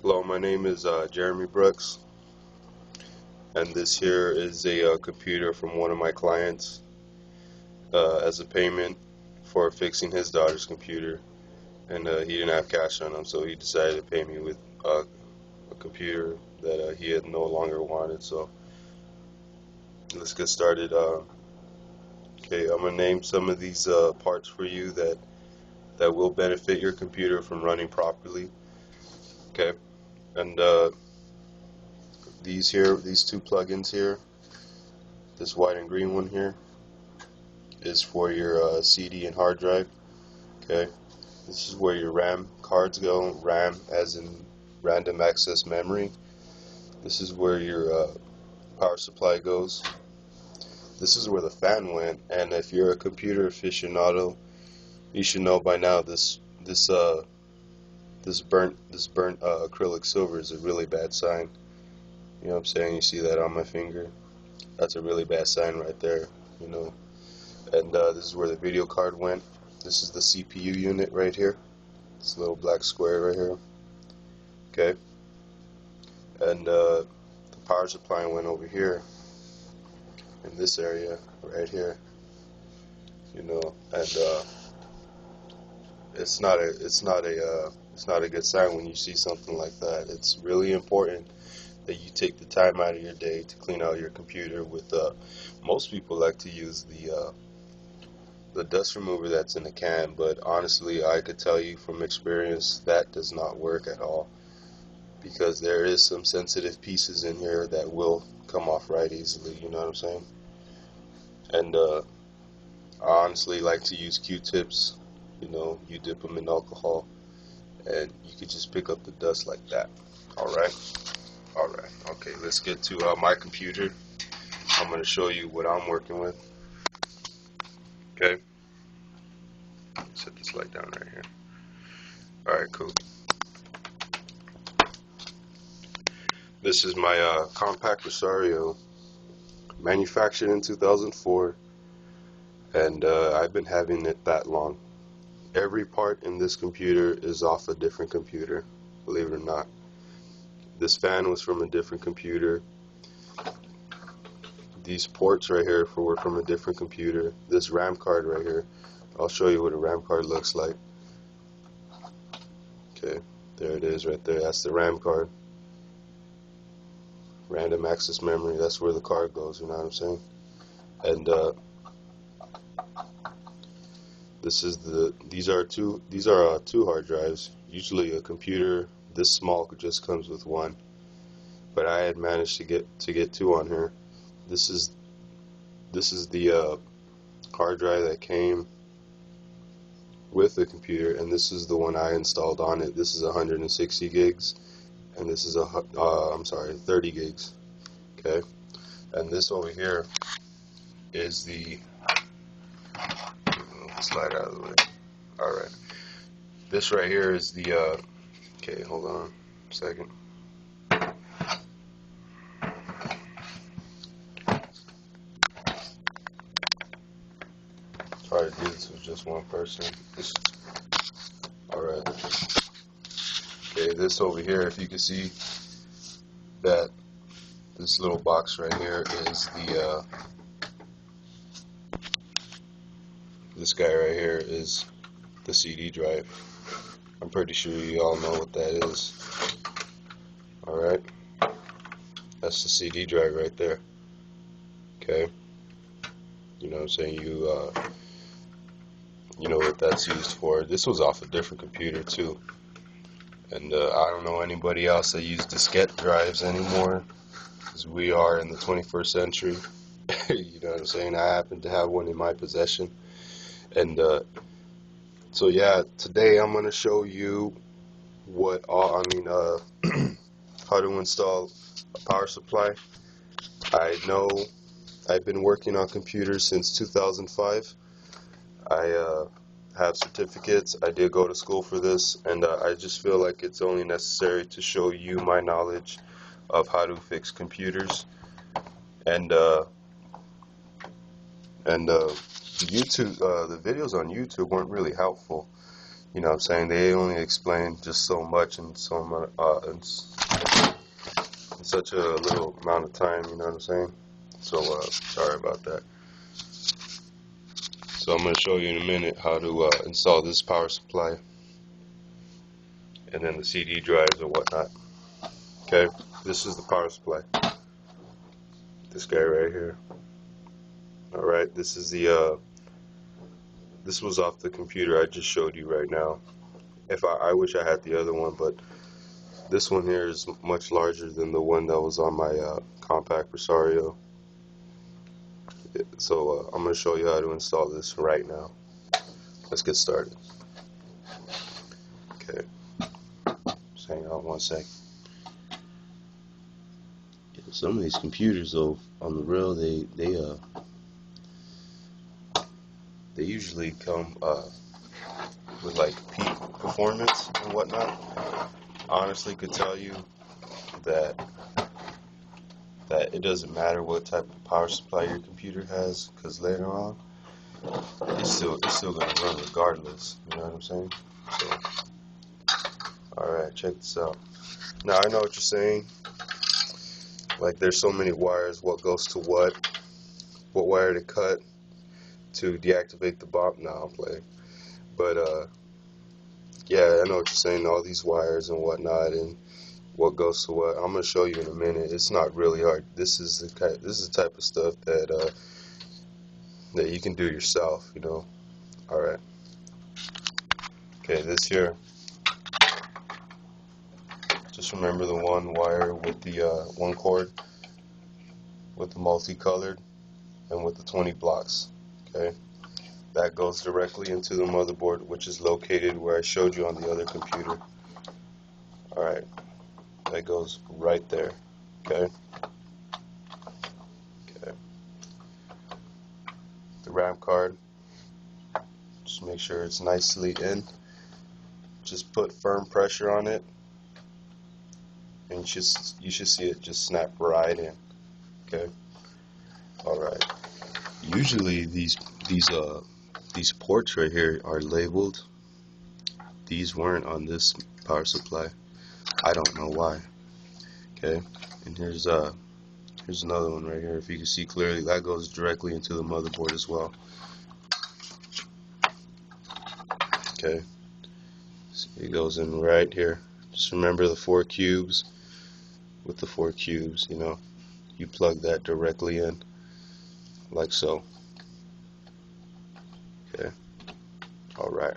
Hello, my name is Jeremy Brooks, and this here is a computer from one of my clients as a payment for fixing his daughter's computer. And he didn't have cash on him, so he decided to pay me with a computer that he had no longer wanted. So let's get started. Okay, I'm gonna name some of these parts for you that will benefit your computer from running properly. Okay, and these two plugins here, this white and green one here, is for your CD and hard drive. Okay, this is where your RAM cards go. RAM as in random access memory. This is where your power supply goes. This is where the fan went. And if you're a computer aficionado, you should know by now this burnt acrylic silver is a really bad sign. You know what I'm saying? You see that on my finger? That's a really bad sign right there. You know. And this is where the video card went. This is the CPU unit right here. This little black square right here. Okay. And the power supply went over here in this area right here. You know, and it's not a good sign when you see something like that. It's really important that you take the time out of your day to clean out your computer with most people like to use the dust remover that's in the can, but honestly I could tell you from experience that does not work at all, because there is some sensitive pieces in here that will come off right easily, you know what I'm saying? And I honestly like to use Q-tips. You know, you dip them in alcohol and you can just pick up the dust like that. Alright, okay, let's get to my computer. I'm going to show you what I'm working with. Okay, set this light down right here. Alright, cool. This is my compact Rosario, manufactured in 2004, and I've been having it that long. Every part in this computer is off a different computer, believe it or not. This fan was from a different computer. These ports right here were from a different computer. This RAM card right here, I'll show you what a RAM card looks like. Okay, there it is right there. That's the RAM card. Random access memory, that's where the card goes, you know what I'm saying? And these are two hard drives. Usually a computer this small just comes with one, but I had managed to get two on here. This is the hard drive that came with the computer, and this is the one I installed on it. This is 160 gigs, and this is 30 gigs. Okay, and this over here is the slide out of the way. All right, this right here is the okay, hold on a second. Try to do this with just one person. Alright. Okay, this over here, if you can see that this little box right here is the this guy right here is the CD drive. I'm pretty sure you all know what that is. Alright. That's the CD drive right there. Okay. You know what I'm saying? You know what that's used for. This was off a different computer too, and I don't know anybody else that uses diskette drives anymore, because we are in the 21st century. You know what I'm saying? I happen to have one in my possession, and so yeah, today I'm going to show you how to install a power supply. I know I've been working on computers since 2005. I have certificates. I did go to school for this, and I just feel like it's only necessary to show you my knowledge of how to fix computers. And YouTube, the videos on YouTube weren't really helpful. You know what I'm saying? They only explain just so much in so much, in such a little amount of time, you know what I'm saying? So, sorry about that. So I'm going to show you in a minute how to install this power supply and then the CD drives and whatnot. Okay, this is the power supply. This guy right here. Alright, this is the, this was off the computer I just showed you right now. I wish I had the other one, but this one here is much larger than the one that was on my compact Presario. So I'm going to show you how to install this right now. Let's get started. Okay, just hang on one sec. Yeah, some of these computers though, on the real, they usually come with like peak performance and whatnot. I honestly could tell you that it doesn't matter what type of power supply your computer has, because later on it's still going to run regardless. You know what I'm saying? So, alright, check this out. Now I know what you're saying. Like, there's so many wires. What goes to what wire to cut to deactivate the bomb? Now I'm playing. But yeah, I know what you're saying. All these wires and whatnot, and what goes to what. I'm gonna show you in a minute. It's not really hard. This is the type of stuff that that you can do yourself. You know. All right. Okay, this here. Just remember the one wire with the one cord, with the multicolored, and with the 20 blocks. Okay. That goes directly into the motherboard, which is located where I showed you on the other computer. All right. That goes right there. Okay. Okay. The RAM card. Just make sure it's nicely in. Just put firm pressure on it, and you should see it just snap right in. Okay. All right. Usually these ports right here are labeled. These weren't on this power supply. I don't know why. Okay. And here's another one right here. If you can see clearly, that goes directly into the motherboard as well. Okay. So it goes in right here. Just remember the 4 cubes. With the 4 cubes, you know, you plug that directly in, like so. Okay. All right.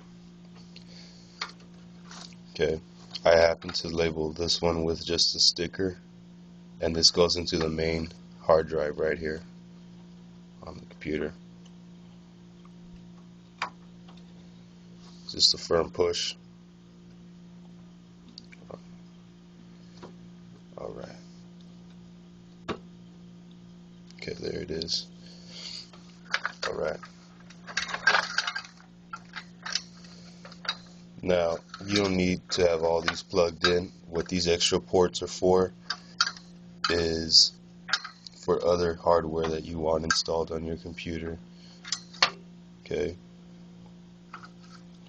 Okay. I happen to label this one with just a sticker, and this goes into the main hard drive right here on the computer. Just a firm push. All right. Okay, there it is. All right. Now, you don't need to have all these plugged in. What these extra ports are for is for other hardware that you want installed on your computer. Okay.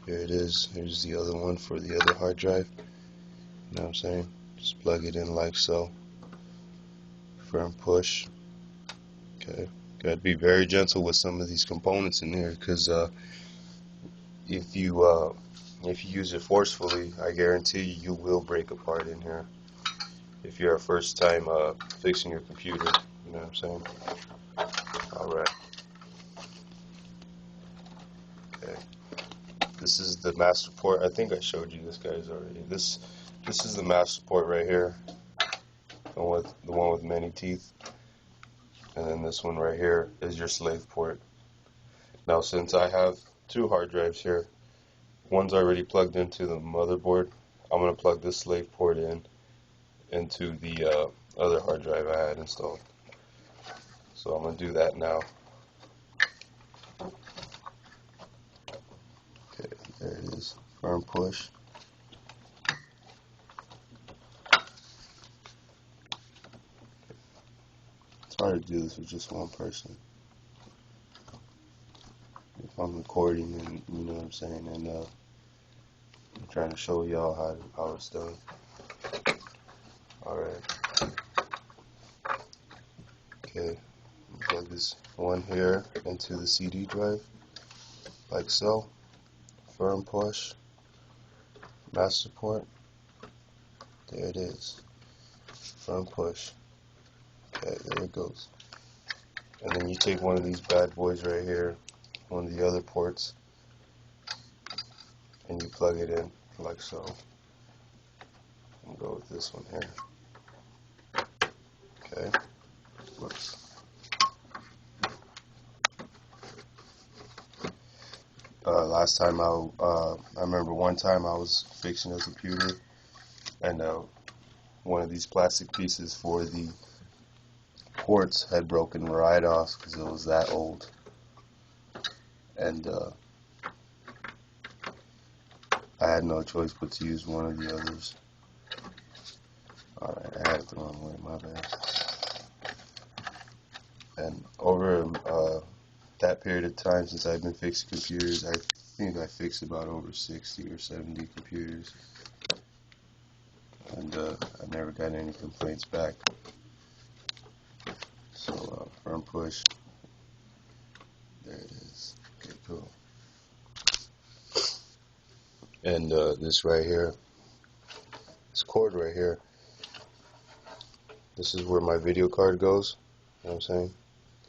Here it is. Here's the other one for the other hard drive. You know what I'm saying? Just plug it in like so. Firm push. Okay. Gotta be very gentle with some of these components in here, because if you use it forcefully, I guarantee you will break apart in here. If you're a first time fixing your computer, you know what I'm saying? Alright. Okay. This is the master port. I think I showed you this guys already. This is the master port right here. The one with many teeth. And then this one right here is your slave port. Now, since I have 2 hard drives here, one's already plugged into the motherboard, I'm going to plug this slave port into the other hard drive I had installed. So I'm going to do that now. Okay, there it is. Firm push. It's hard to do this with just one person. If I'm recording, and you know what I'm saying, and trying to show y'all how it's done. Alright. Okay. Plug this one here into the CD drive, like so. Firm push. Master port. There it is. Firm push. Okay, there it goes. And then you take one of these bad boys right here, one of the other ports, and you plug it in like so. I'll go with this one here. Okay. Whoops. Last time I remember one time I was fixing a computer, and one of these plastic pieces for the ports had broken right off because it was that old. And I had no choice but to use one of the others. Alright, I had it the wrong way, my bad. And over that period of time since I've been fixing computers, I think I fixed about over 60 or 70 computers. And I never got any complaints back. So, firm push. There it is. Okay, cool. And this right here, this cord right here, this is where my video card goes. You know what I'm saying?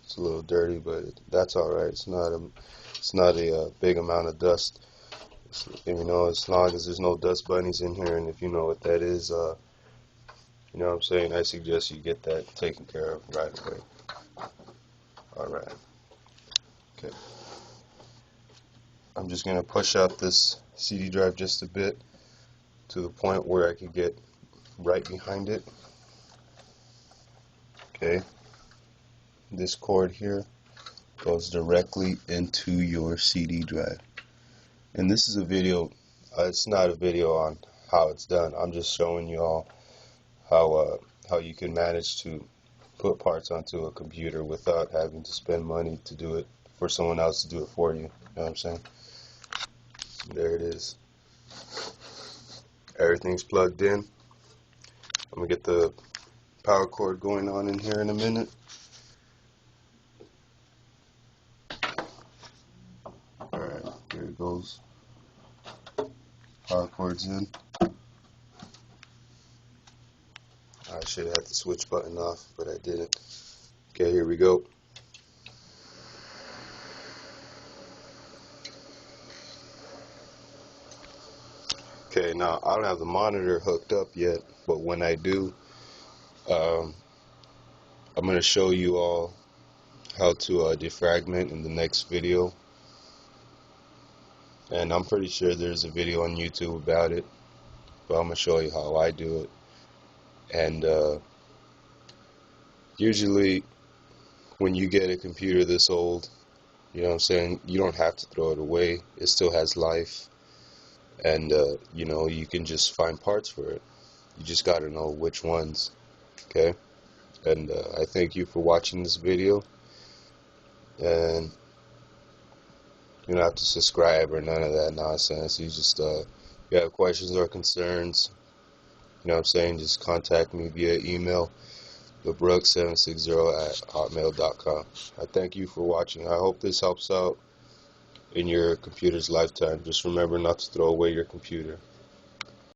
It's a little dirty, but that's alright. It's not a big amount of dust. You know, as long as there's no dust bunnies in here, and if you know what that is, you know what I'm saying, I suggest you get that taken care of right away. Alright. Okay. I'm just going to push out this CD drive just a bit to the point where I can get right behind it. Okay. This cord here goes directly into your CD drive. And this is a video, it's not a video on how it's done. I'm just showing you all how you can manage to put parts onto a computer without having to spend money to do it, for someone else to do it for you. You know what I'm saying? There it is. Everything's plugged in. I'm going to get the power cord going on in here in a minute. Alright, there it goes. Power cord's in. I should have had the switch button off, but I didn't. Okay, here we go. Okay, now I don't have the monitor hooked up yet, but when I do, I'm going to show you all how to defragment in the next video. And I'm pretty sure there's a video on YouTube about it, but I'm going to show you how I do it. And usually when you get a computer this old, you know what I'm saying, you don't have to throw it away. It still has life. And you know, you can just find parts for it. You just got to know which ones. Okay? And I thank you for watching this video. And you don't have to subscribe or none of that nonsense. You just, if you have questions or concerns, you know what I'm saying, just contact me via email, thebrooks760@hotmail.com. I thank you for watching. I hope this helps out in your computer's lifetime. Just remember not to throw away your computer.